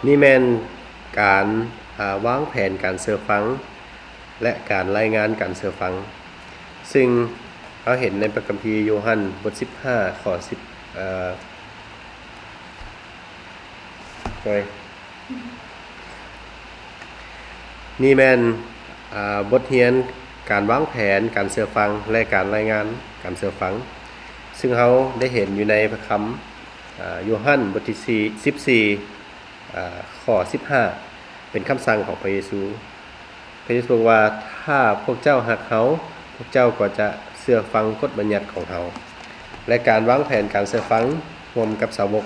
นี่แม่นการวางแผนการเสือฟังและการรายงานการเสือฟังซึ่งเราเห็นในพระคัมภีร์โยฮันบท15ข้อ10นี่แม่นบทเรียนการวางแผนการเสือฟังและการรายงานการเสือฟังซึ่งเราได้เห็นอยู่ในพระคัมภีร์โยฮันบทที่ข้อ15เป็นคำสั่งของพระเยซูบอกว่าถ้าพวกเจ้าหักเขาพวกเจ้าก็จะเชื่อฟังกฎบัญญัติของเขาและการวางแผนการเชื่อฟังร่วมกับสาวก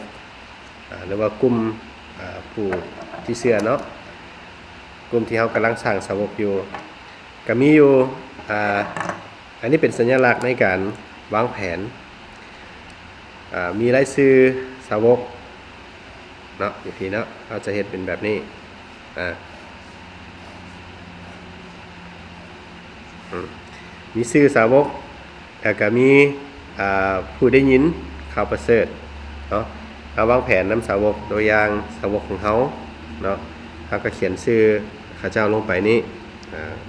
หรือว่ากลุ่มผู้ที่เชื่อเนาะกลุ่มที่เขากำลังสร้างสาวกอยู่ก็มีอยู่อันนี้เป็นสัญลักษณ์ในการวางแผนมีรายชื่อสาวกเนาะอย่างที่เนาะเราจะเห็นเป็นแบบนี้มีชื่อสาวกแล้วก็มีผู้ได้ยินข่าวประเสริฐเนาะเราวางแผนนำสาวกตัวอย่างสาวกของเขาเนาะเขาก็เขียนชื่อข้าเจ้าลงไปนี้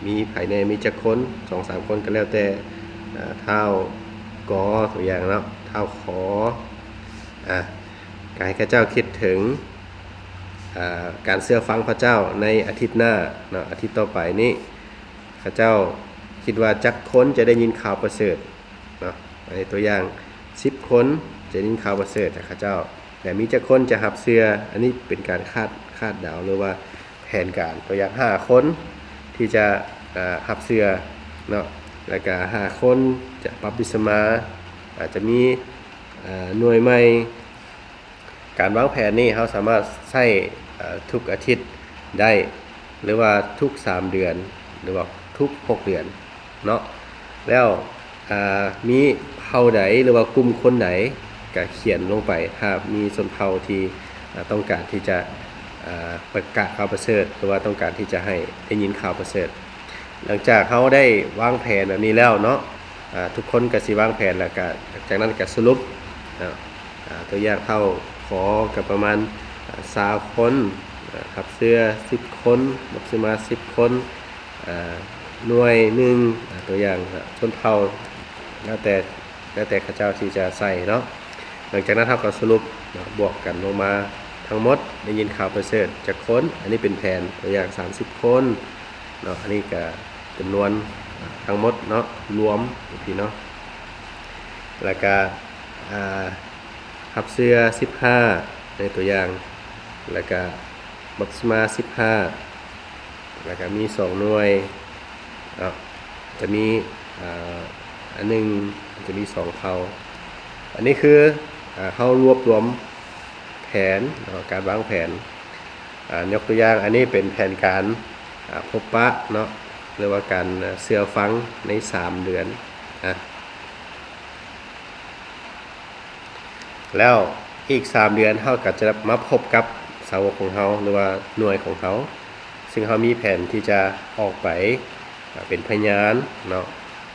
มีภายในมีจักคน 2-3 คนก็แล้วแต่เท้ากอตัวอย่างเนาะเท้าขอการให้ข้าเจ้าคิดถึงการเชื่อฟังพระเจ้าในอาทิตย์หน้าเนาะอาทิตย์ต่อไปนี้ข้าเจ้าคิดว่าจักคนจะได้ยินข่าวประเสริฐเนาะในตัวอย่าง10คนจะได้ยินข่าวประเสริฐจากข้าเจ้าแต่มีจักคนจะหับเชื่ออันนี้เป็นการคาดเดาหรือว่าแผนการตัวอย่าง5คนที่จะหับเชื่อเนาะแล้วก็5คนจะบัพติศมาอาจจะมีหน่วยใหม่การวางแผนนี้เราสามารถใช้ทุกอาทิตย์ได้หรือว่าทุก3เดือนหรือว่าทุก6เดือนเนาะแล้วมีเผ่าใดหรือว่ากลุ่มคนไหนก็เขียนลงไปถ้ามีชนเผ่าที่ต้องการที่จะประกาศข่าวประเสริฐหรือว่าต้องการที่จะให้ได้ยินข่าวประเสริฐหลังจากเขาได้วางแผนแบบนี้แล้วเนาะทุกคนก็สิวางแผนแล้วก็จากนั้นก็สรุปตัวอย่างเท่าขอกับประมาณ20คนขับเสื้อ10คนบัพติศมา10คนหน่วยหนึ่งตัวอย่างชนเผ่าแล้วแต่ข้าเจ้าที่จะใส่เนาะหลังจากนั้นเราก็สรุปบวกกันลงมาทั้งหมดได้ยินข่าวประเสริฐจากคนอันนี้เป็นแผนตัวอย่าง30คนเนาะอันนี้ก็จำนวนทั้งหมดเนาะรวมพี่เนาะแล้วก็ขับเสื้อ15ในตัวอย่างแล้วก็บัพติศมา15แล้วก็มี2หน่วยจะมีอันนึงจะมี2เผ่าอันนี้คือเขารวบรวมแผนการวางแผนยกตัวอย่างอันนี้เป็นแผนการพบปะเนาะหรือว่าการเชื่อฟังใน3เดือนแล้วอีก3เดือนเขาก็จะมาพบกับสาวกของเขาหรือว่าหน่วยของเขาซึ่งเขามีแผนที่จะออกไปเป็นพยานเนาะ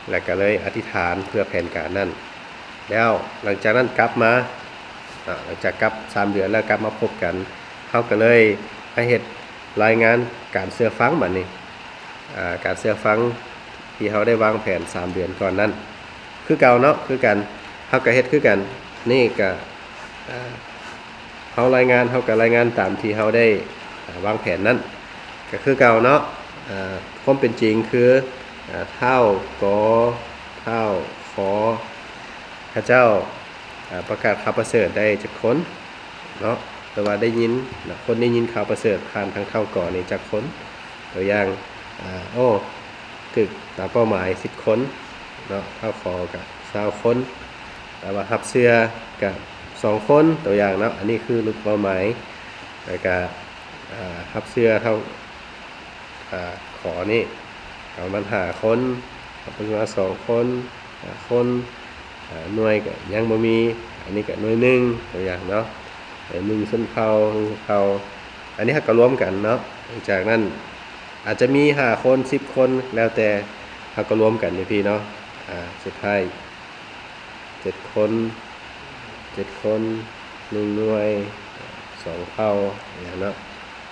แล้วก็เลยอธิษฐานเพื่อแผนการนั้นแล้วหลังจากนั้นกลับมาหลังจากกลับ3เดือนแล้วกลับมาพบกันเขาก็เลยให้เฮ็ดรายงานการเชื่อฟังบัดนี้การเชื่อฟังที่เขาได้วางแผน3เดือนก่อนนั้นคือเก่าเนาะคือกันเขาก็เฮ็ดคือกันนี่ก็เขารายงานเขาก็รายงานตามที่เขาได้วางแผนนั้นก็คือเก่าเนาะความเป็นจริงคือเท่ากอเท่าขอข้าเจ้าประกาศข่าวประเสริฐได้จากคนเนาะแต่ว่าได้ยินคนได้ยินข่าวประเสริฐผ่านทางเท่ากอนี่จากคนตัวอย่างถึกตามเป้าหมาย10คนเนาะเท่าขอกับ20คนแต่ว่าหับเสื้อกับ2คนตัวอย่างเนาะอันนี้คือลูกเป้าหมายแล้วก็หับเสื้อเท่าขอนี่ประมาณ5คนประมาณ2คนคนหน่วยก็ยังบ่มีอันนี้ก็หน่วยหนึ่งตัวอย่างเนาะ1ชนเผ่าอันนี้ก็รวมกันเนาะจากนั้นอาจจะมี5คน10คนแล้วแต่เขาก็รวมกันนี่พี่เนาะสุดท้าย7คน1หน่วย2เผ่าอย่างเนาะ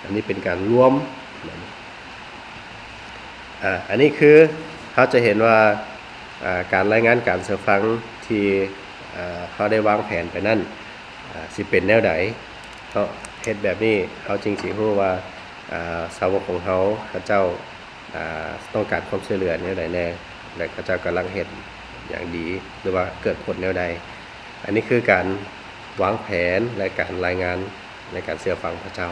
อันนี้เป็นการรวมอันนี้คือเขาจะเห็นว่าการรายงานการเสือฟังที่เขาได้วางแผนไปนั่นสิเป็นแนวใดเขาเฮ็ดแบบนี้เขาจริงสิรู้ว่าสาวกของเขาเจ้าต้องการความช่วยเหลือแนวใดแน่และเขาเจ้ากำลังเฮ็ดอย่างดีหรือว่าเกิดผลแนวใดอันนี้คือการวางแผนและการรายงานในการเชื่อฟังพระเจ้า